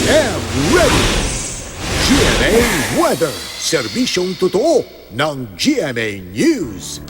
am ready. GMA Weather, serbisyong totoo ng GMA News.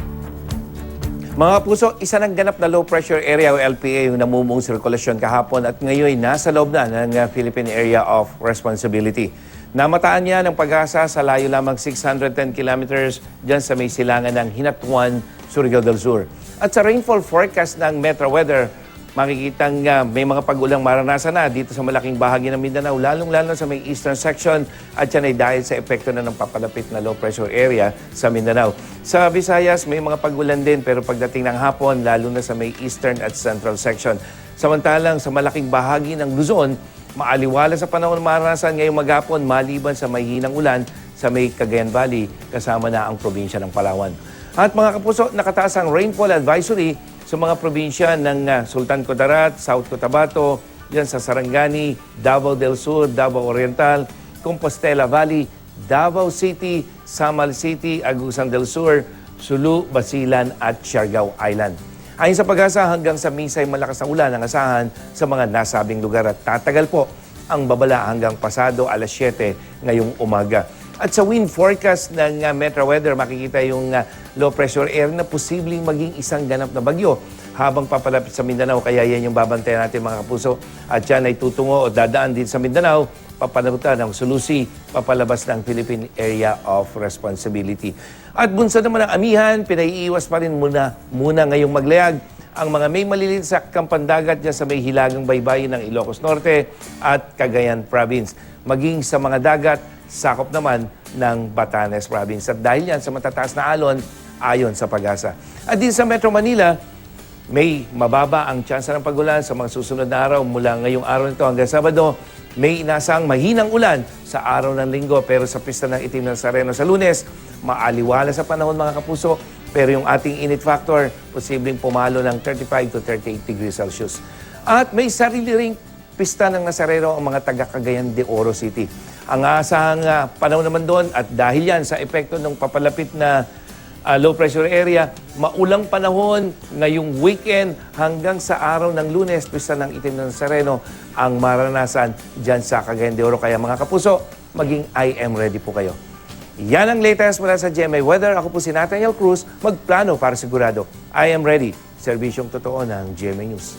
Mga puso, isa ng ganap na low pressure area o LPA yung namumuong sirkulasyon kahapon at ngayon nasa loob na ng Philippine Area of Responsibility. Namataan niya ng Pag-asa sa layo lamang 610 kilometers dyan sa may silangan ng Hinatuan, Surigao del Sur. At sa rainfall forecast ng Metro Weather, makikitang may mga pag-ulang maranasan na dito sa malaking bahagi ng Mindanao, lalong-lalo sa may eastern section at yan ay dahil sa epekto na ng papalapit na low pressure area sa Mindanao. Sa Visayas, may mga pag-ulan din pero pagdating ng hapon, lalo na sa may eastern at central section. Samantalang sa malaking bahagi ng Luzon, maaliwala sa panahon maranasan ngayong maghapon maliban sa may hinang ulan sa may Cagayan Valley kasama na ang probinsya ng Palawan. At mga kapuso, nakataas ang rainfall advisory sa mga probinsya ng Sultan Kudarat, South Cotabato, yan sa Sarangani, Davao del Sur, Davao Oriental, Compostela Valley, Davao City, Samal City, Agusan del Sur, Sulu, Basilan at Siargao Island. Ayon sa Pag-asa, hanggang sa Misay malakas na ulan ang asahan sa mga nasabing lugar at tatagal po ang babala hanggang pasado alas 7 ngayong umaga. At sa wind forecast ng Metro Weather, makikita yung low pressure area na posibleng maging isang ganap na bagyo habang papalapit sa Mindanao. Kaya yan yung babantayan natin mga kapuso. At yan ay tutungo o dadaan din sa Mindanao, papanagutan ng Sulusi, papalabas ng Philippine Area of Responsibility. At bunsa naman ang amihan, pinaiiwas pa rin muna ngayong maglayag ang mga may maliliit sa kampandagat dyan sa may hilagang baybayin ng Ilocos Norte at Cagayan Province. Maging sa mga dagat, sakop naman ng Batanes Province. At dahil yan sa matataas na alon, ayon sa Pag-asa. At din sa Metro Manila, may mababa ang tsansa ng pag-ulan sa mga susunod na araw mula ngayong araw nito hanggang Sabado. May inasang mahinang ulan sa araw ng Linggo pero sa pista ng itim ng Nazareno sa Lunes, maaliwala sa panahon mga kapuso pero yung ating init factor posibleng pumalo ng 35 to 38 degrees Celsius. At may sarili ring pista ng Nazareno ang mga taga Cagayan de Oro City. Ang asahang panahon naman doon at dahil yan sa epekto ng papalapit na low pressure area, maulang panahon ngayong weekend hanggang sa araw ng Lunes, pista ng itim ng Nazareno ang maranasan dyan sa Cagayan de Oro. Kaya mga kapuso, maging I am ready po kayo. Yan ang latest mula sa GMA Weather. Ako po si Nathaniel Cruz, magplano para sigurado. I am ready. Serbisyong totoo ng GMA News.